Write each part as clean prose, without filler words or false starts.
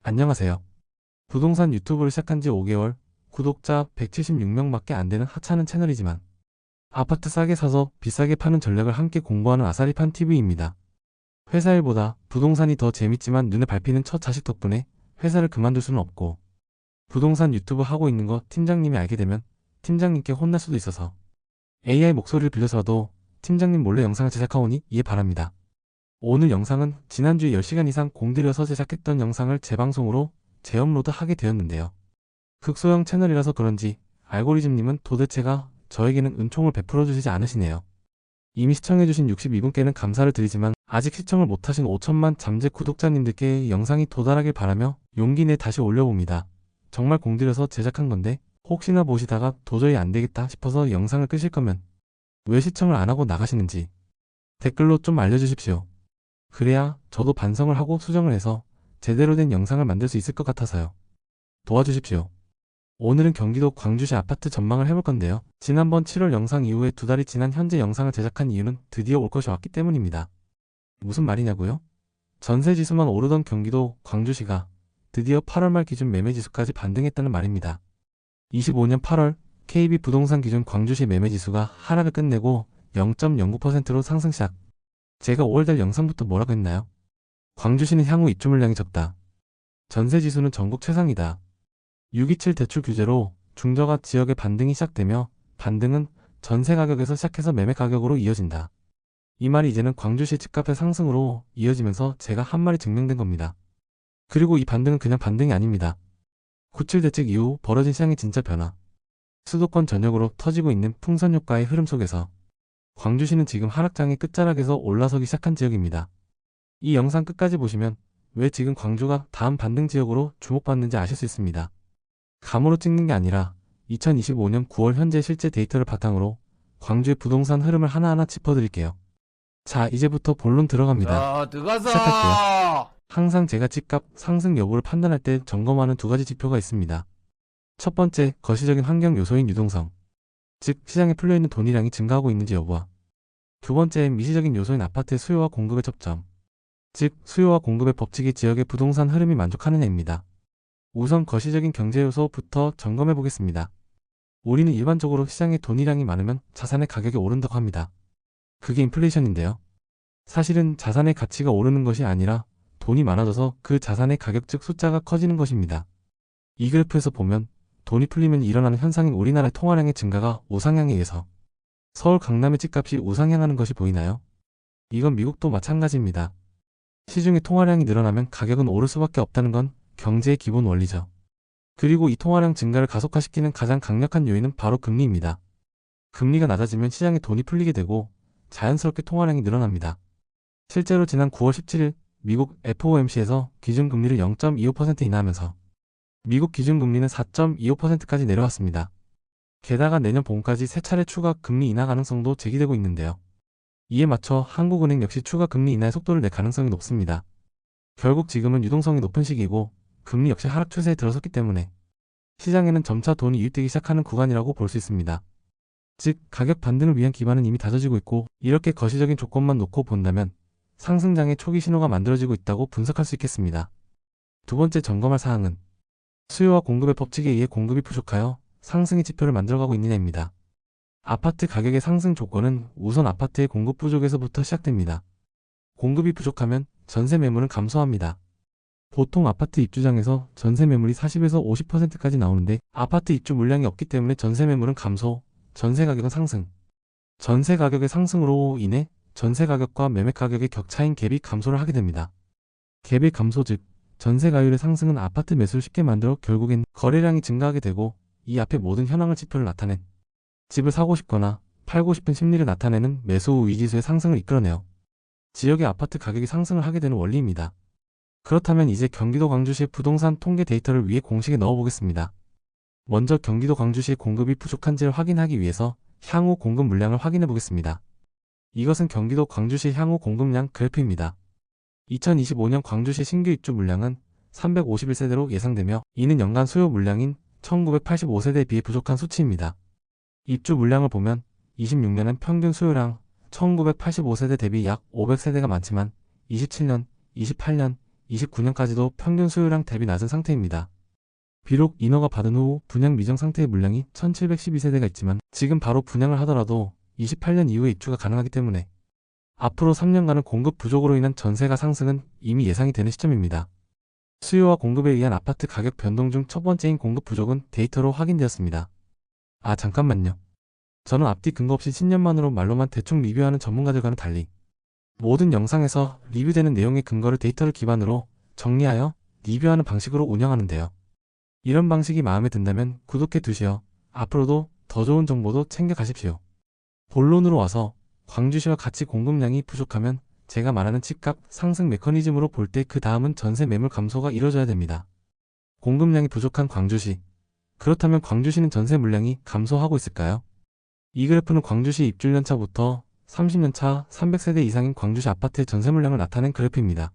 안녕하세요. 부동산 유튜브를 시작한 지 5개월, 구독자 176명밖에 안 되는 하찮은 채널이지만 아파트 싸게 사서 비싸게 파는 전략을 함께 공부하는 아사리판 TV입니다. 회사 일보다 부동산이 더 재밌지만 눈에 밟히는 첫 자식 덕분에 회사를 그만둘 수는 없고, 부동산 유튜브 하고 있는 거 팀장님이 알게 되면 팀장님께 혼날 수도 있어서 AI 목소리를 빌려서라도 팀장님 몰래 영상을 제작하오니 이해 바랍니다. 오늘 영상은 지난주에 10시간 이상 공들여서 제작했던 영상을 재방송으로 재업로드 하게 되었는데요. 극소형 채널이라서 그런지 알고리즘님은 도대체가 저에게는 은총을 베풀어 주시지 않으시네요. 이미 시청해주신 62분께는 감사를 드리지만 아직 시청을 못하신 5천만 잠재 구독자님들께 영상이 도달하길 바라며 용기 내 다시 올려봅니다. 정말 공들여서 제작한 건데 혹시나 보시다가 도저히 안되겠다 싶어서 영상을 끄실 거면 왜 시청을 안 하고 나가시는지 댓글로 좀 알려주십시오. 그래야 저도 반성을 하고 수정을 해서 제대로 된 영상을 만들 수 있을 것 같아서요. 도와주십시오. 오늘은 경기도 광주시 아파트 전망을 해볼 건데요. 지난번 7월 영상 이후에 2달이 지난 현재 영상을 제작한 이유는 드디어 올 것이 왔기 때문입니다. 무슨 말이냐고요? 전세지수만 오르던 경기도 광주시가 드디어 8월 말 기준 매매지수까지 반등했다는 말입니다. 25년 8월 KB 부동산 기준 광주시 매매지수가 하락을 끝내고 0.09%로 상승 시작. 제가 5월달 영상부터 뭐라고 했나요? 광주시는 향후 입주 물량이 적다. 전세지수는 전국 최상이다. 627 대출 규제로 중저가 지역의 반등이 시작되며 반등은 전세 가격에서 시작해서 매매 가격으로 이어진다. 이 말이 이제는 광주시 집값의 상승으로 이어지면서 제가 한 말이 증명된 겁니다. 그리고 이 반등은 그냥 반등이 아닙니다. 97 대책 이후 벌어진 시장의 진짜 변화. 수도권 전역으로 터지고 있는 풍선 효과의 흐름 속에서 광주시는 지금 하락장의 끝자락에서 올라서기 시작한 지역입니다. 이 영상 끝까지 보시면 왜 지금 광주가 다음 반등 지역으로 주목받는지 아실 수 있습니다. 감으로 찍는 게 아니라 2025년 9월 현재 실제 데이터를 바탕으로 광주의 부동산 흐름을 하나하나 짚어드릴게요. 자, 이제부터 본론 들어갑니다. 자, 들어가자! 시작할게요. 항상 제가 집값 상승 여부를 판단할 때 점검하는 두 가지 지표가 있습니다. 첫 번째, 거시적인 환경 요소인 유동성, 즉 시장에 풀려있는 돈이량이 증가하고 있는지 여부와, 두 번째, 미시적인 요소인 아파트의 수요와 공급의 접점, 즉 수요와 공급의 법칙이 지역의 부동산 흐름이 만족하느냐입니다. 우선 거시적인 경제 요소부터 점검해 보겠습니다. 우리는 일반적으로 시장에 돈이량이 많으면 자산의 가격이 오른다고 합니다. 그게 인플레이션인데요. 사실은 자산의 가치가 오르는 것이 아니라 돈이 많아져서 그 자산의 가격 즉 숫자가 커지는 것입니다. 이 그래프에서 보면 돈이 풀리면 일어나는 현상인 우리나라의 통화량의 증가가 우상향에 의해서 서울 강남의 집값이 우상향하는 것이 보이나요? 이건 미국도 마찬가지입니다. 시중의 통화량이 늘어나면 가격은 오를 수밖에 없다는 건 경제의 기본 원리죠. 그리고 이 통화량 증가를 가속화시키는 가장 강력한 요인은 바로 금리입니다. 금리가 낮아지면 시장에 돈이 풀리게 되고 자연스럽게 통화량이 늘어납니다. 실제로 지난 9월 17일 미국 FOMC에서 기준금리를 0.25% 인하하면서 미국 기준금리는 4.25%까지 내려왔습니다. 게다가 내년 봄까지 세 차례 추가 금리 인하 가능성도 제기되고 있는데요. 이에 맞춰 한국은행 역시 추가 금리 인하의 속도를 낼 가능성이 높습니다. 결국 지금은 유동성이 높은 시기이고 금리 역시 하락 추세에 들어섰기 때문에 시장에는 점차 돈이 유입되기 시작하는 구간이라고 볼 수 있습니다. 즉 가격 반등을 위한 기반은 이미 다져지고 있고, 이렇게 거시적인 조건만 놓고 본다면 상승장의 초기 신호가 만들어지고 있다고 분석할 수 있겠습니다. 두 번째 점검할 사항은 수요와 공급의 법칙에 의해 공급이 부족하여 상승의 지표를 만들어가고 있느냐입니다. 아파트 가격의 상승 조건은 우선 아파트의 공급 부족에서부터 시작됩니다. 공급이 부족하면 전세 매물은 감소합니다. 보통 아파트 입주장에서 전세 매물이 40에서 50%까지 나오는데 아파트 입주 물량이 없기 때문에 전세 매물은 감소, 전세 가격은 상승. 전세 가격의 상승으로 인해 전세 가격과 매매 가격의 격차인 갭이 감소를 하게 됩니다. 갭의 감소 즉 전세 가율의 상승은 아파트 매수를 쉽게 만들어 결국엔 거래량이 증가하게 되고, 이 앞에 모든 현황을 지표를 나타낸 집을 사고 싶거나 팔고 싶은 심리를 나타내는 매수 위지수의 상승을 이끌어내요. 지역의 아파트 가격이 상승을 하게 되는 원리입니다. 그렇다면 이제 경기도 광주시의 부동산 통계 데이터를 위해 공식에 넣어보겠습니다. 먼저 경기도 광주시의 공급이 부족한지를 확인하기 위해서 향후 공급 물량을 확인해 보겠습니다. 이것은 경기도 광주시 향후 공급량 그래프입니다. 2025년 광주시 신규 입주 물량은 351세대로 예상되며 이는 연간 수요 물량인 1985세대에 비해 부족한 수치입니다. 입주 물량을 보면 26년엔 평균 수요량 1985세대 대비 약 500세대가 많지만 27년, 28년, 29년까지도 평균 수요량 대비 낮은 상태입니다. 비록 인허가 받은 후 분양 미정 상태의 물량이 1712세대가 있지만 지금 바로 분양을 하더라도 28년 이후에 입주가 가능하기 때문에 앞으로 3년간은 공급 부족으로 인한 전세가 상승은 이미 예상이 되는 시점입니다. 수요와 공급에 의한 아파트 가격 변동 중 첫 번째인 공급 부족은 데이터로 확인되었습니다. 아, 잠깐만요. 저는 앞뒤 근거 없이 신년만으로 말로만 대충 리뷰하는 전문가들과는 달리 모든 영상에서 리뷰되는 내용의 근거를 데이터를 기반으로 정리하여 리뷰하는 방식으로 운영하는데요. 이런 방식이 마음에 든다면 구독해 두시어 앞으로도 더 좋은 정보도 챙겨 가십시오. 본론으로 와서 광주시와 같이 공급량이 부족하면 제가 말하는 집값 상승 메커니즘으로 볼 때 그 다음은 전세 매물 감소가 이뤄져야 됩니다. 공급량이 부족한 광주시. 그렇다면 광주시는 전세 물량이 감소하고 있을까요? 이 그래프는 광주시 입주 년차부터 30년차 300세대 이상인 광주시 아파트의 전세 물량을 나타낸 그래프입니다.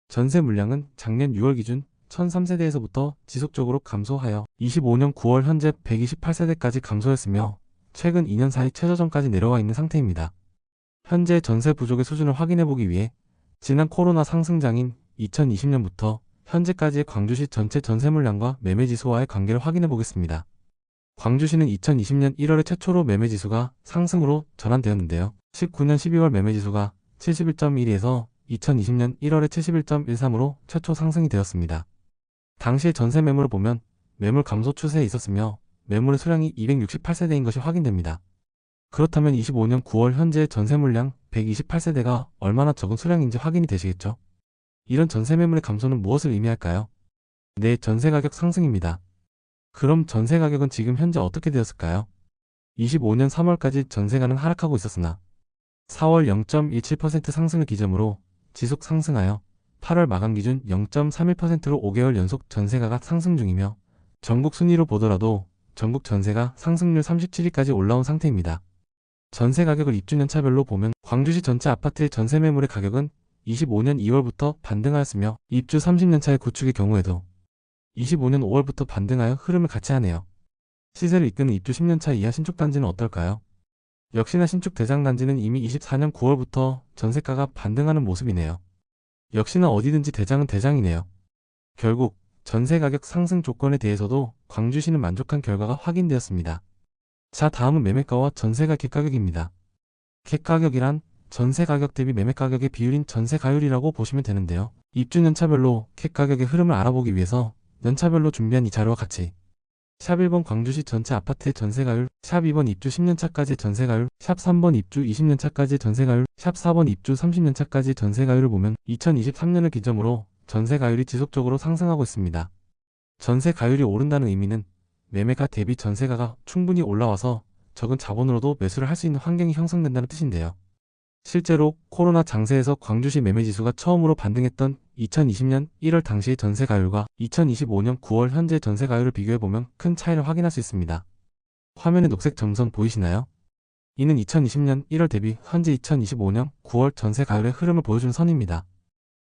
전세 물량은 작년 6월 기준 1003세대에서부터 지속적으로 감소하여 25년 9월 현재 128세대까지 감소했으며 최근 2년 사이 최저점까지 내려와 있는 상태입니다. 현재 전세 부족의 수준을 확인해보기 위해 지난 코로나 상승장인 2020년부터 현재까지의 광주시 전체 전세 물량과 매매지수와의 관계를 확인해보겠습니다. 광주시는 2020년 1월에 최초로 매매지수가 상승으로 전환되었는데요. 19년 12월 매매지수가 71.1에서 2020년 1월에 71.13으로 최초 상승이 되었습니다. 당시의 전세 매물을 보면 매물 감소 추세에 있었으며 매물의 수량이 268세대인 것이 확인됩니다. 그렇다면 25년 9월 현재 전세 물량 128세대가 얼마나 적은 수량인지 확인이 되시겠죠? 이런 전세 매물의 감소는 무엇을 의미할까요? 네, 전세 가격 상승입니다. 그럼 전세 가격은 지금 현재 어떻게 되었을까요? 25년 3월까지 전세가는 하락하고 있었으나 4월 0.17% 상승을 기점으로 지속 상승하여 8월 마감 기준 0.31%로 5개월 연속 전세가가 상승 중이며 전국 순위로 보더라도 전국 전세가 상승률 37위까지 올라온 상태입니다. 전세 가격을 입주년차별로 보면 광주시 전체 아파트의 전세 매물의 가격은 25년 2월부터 반등하였으며 입주 30년차의 구축의 경우에도 25년 5월부터 반등하여 흐름을 같이 하네요. 시세를 이끄는 입주 10년차 이하 신축단지는 어떨까요? 역시나 신축 대장단지는 이미 24년 9월부터 전세가가 반등하는 모습이네요. 역시나 어디든지 대장은 대장이네요. 결국 전세 가격 상승 조건에 대해서도 광주시는 만족한 결과가 확인되었습니다. 자, 다음은 매매가와 전세가 객가격입니다. 객가격이란 전세 가격 대비 매매 가격의 비율인 전세 가율이라고 보시면 되는데요. 입주 년차별로 객가격의 흐름을 알아보기 위해서 연차별로 준비한 이 자료와 같이 샵 1번 광주시 전체 아파트의 전세가율, 샵 2번 입주 10년차까지의 전세가율, 샵 3번 입주 20년차까지의 전세가율, 샵 4번 입주 30년차까지의 전세가율을 보면 2023년을 기점으로 전세가율이 지속적으로 상승하고 있습니다. 전세가율이 오른다는 의미는 매매가 대비 전세가가 충분히 올라와서 적은 자본으로도 매수를 할 수 있는 환경이 형성된다는 뜻인데요. 실제로 코로나 장세에서 광주시 매매지수가 처음으로 반등했던 2020년 1월 당시의 전세가율과 2025년 9월 현재 전세가율을 비교해보면 큰 차이를 확인할 수 있습니다. 화면에 녹색 점선 보이시나요? 이는 2020년 1월 대비 현재 2025년 9월 전세가율의 흐름을 보여준 선입니다.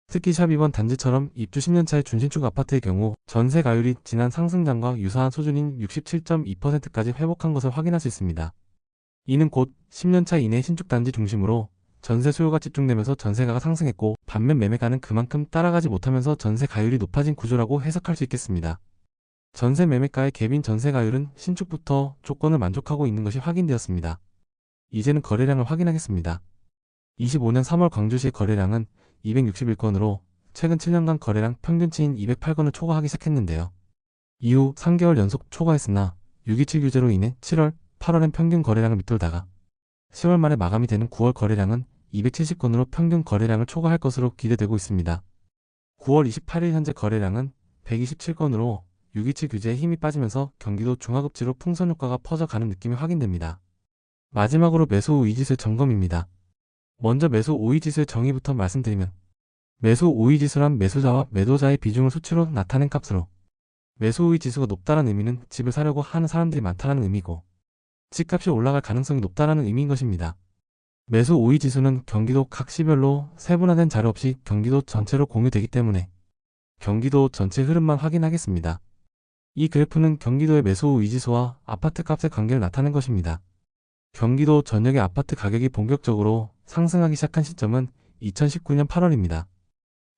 특히 샵 2번 단지처럼 입주 10년차의 준신축 아파트의 경우 전세가율이 지난 상승장과 유사한 수준인 67.2%까지 회복한 것을 확인할 수 있습니다. 이는 곧 10년차 이내 신축단지 중심으로 전세 수요가 집중되면서 전세가가 상승했고 반면 매매가는 그만큼 따라가지 못하면서 전세가율이 높아진 구조라고 해석할 수 있겠습니다. 전세 매매가의 갭인 전세가율은 신축부터 조건을 만족하고 있는 것이 확인되었습니다. 이제는 거래량을 확인하겠습니다. 25년 3월 광주시의 거래량은 261건으로 최근 7년간 거래량 평균치인 208건을 초과하기 시작했는데요. 이후 3개월 연속 초과했으나 627 규제로 인해 7월, 8월엔 평균 거래량을 밑돌다가 10월 말에 마감이 되는 9월 거래량은 270건으로 평균 거래량을 초과할 것으로 기대되고 있습니다. 9월 28일 현재 거래량은 127건으로 627 규제에 힘이 빠지면서 경기도 중하급지로 풍선 효과가 퍼져가는 느낌이 확인됩니다. 마지막으로 매수 후 이지수의 점검입니다. 먼저 매수 5위지수의 정의부터 말씀드리면 매수 5위지수란 매수자와 매도자의 비중을 수치로 나타낸 값으로 매수 5위지수가 높다는 의미는 집을 사려고 하는 사람들이 많다는 의미고 집값이 올라갈 가능성이 높다는 의미인 것입니다. 매수 5위지수는 경기도 각 시별로 세분화된 자료 없이 경기도 전체로 공유되기 때문에 경기도 전체 흐름만 확인하겠습니다. 이 그래프는 경기도의 매수 5위지수와 아파트 값의 관계를 나타낸 것입니다. 경기도 전역의 아파트 가격이 본격적으로 상승하기 시작한 시점은 2019년 8월입니다.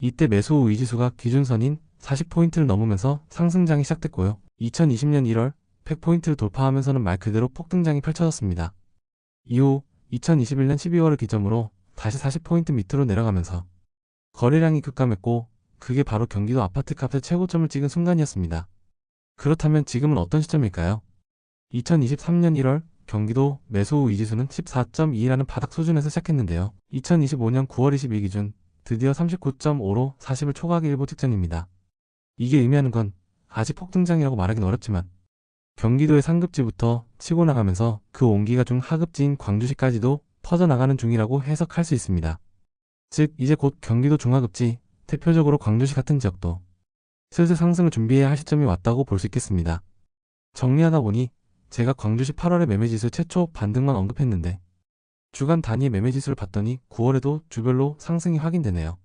이때 매수 후 이지수가 기준선인 40포인트를 넘으면서 상승장이 시작됐고요. 2020년 1월 100포인트를 돌파하면서는 말 그대로 폭등장이 펼쳐졌습니다. 이후 2021년 12월을 기점으로 다시 40포인트 밑으로 내려가면서 거래량이 급감했고 그게 바로 경기도 아파트 값의 최고점을 찍은 순간이었습니다. 그렇다면 지금은 어떤 시점일까요? 2023년 1월 경기도 매수 후 이지수는 14.2라는 바닥 수준에서 시작했는데요. 2025년 9월 20일 기준 드디어 39.5로 40을 초과하기 일보 직전입니다. 이게 의미하는 건 아직 폭등장이라고 말하긴 어렵지만 경기도의 상급지부터 치고 나가면서 그 온기가 중 하급지인 광주시까지도 퍼져나가는 중이라고 해석할 수 있습니다. 즉 이제 곧 경기도 중하급지, 대표적으로 광주시 같은 지역도 슬슬 상승을 준비해야 할 시점이 왔다고 볼 수 있겠습니다. 정리하다 보니 제가 광주시 8월의 매매지수 최초 반등만 언급했는데 주간 단위 매매지수를 봤더니 9월에도 주별로 상승이 확인되네요.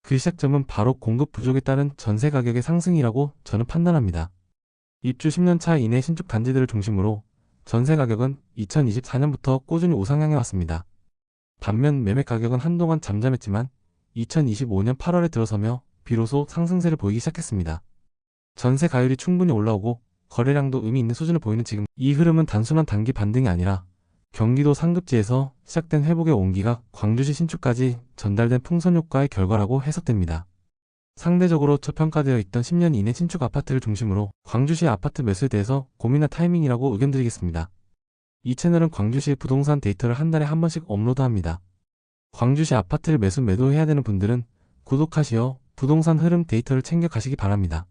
그 시작점은 바로 공급 부족에 따른 전세 가격의 상승이라고 저는 판단합니다. 입주 10년차 이내 신축 단지들을 중심으로 전세 가격은 2024년부터 꾸준히 우상향해 왔습니다. 반면 매매 가격은 한동안 잠잠했지만 2025년 8월에 들어서며 비로소 상승세를 보이기 시작했습니다. 전세 가율이 충분히 올라오고 거래량도 의미 있는 수준을 보이는 지금 이 흐름은 단순한 단기 반등이 아니라 경기도 상급지에서 시작된 회복의 온기가 광주시 신축까지 전달된 풍선 효과의 결과라고 해석됩니다. 상대적으로 저평가되어 있던 10년 이내 신축 아파트를 중심으로 광주시 아파트 매수에 대해서 고민할 타이밍이라고 의견드리겠습니다. 이 채널은 광주시의 부동산 데이터를 한 달에 한 번씩 업로드합니다. 광주시 아파트를 매수해야 되는 분들은 구독하시어 부동산 흐름 데이터를 챙겨 가시기 바랍니다.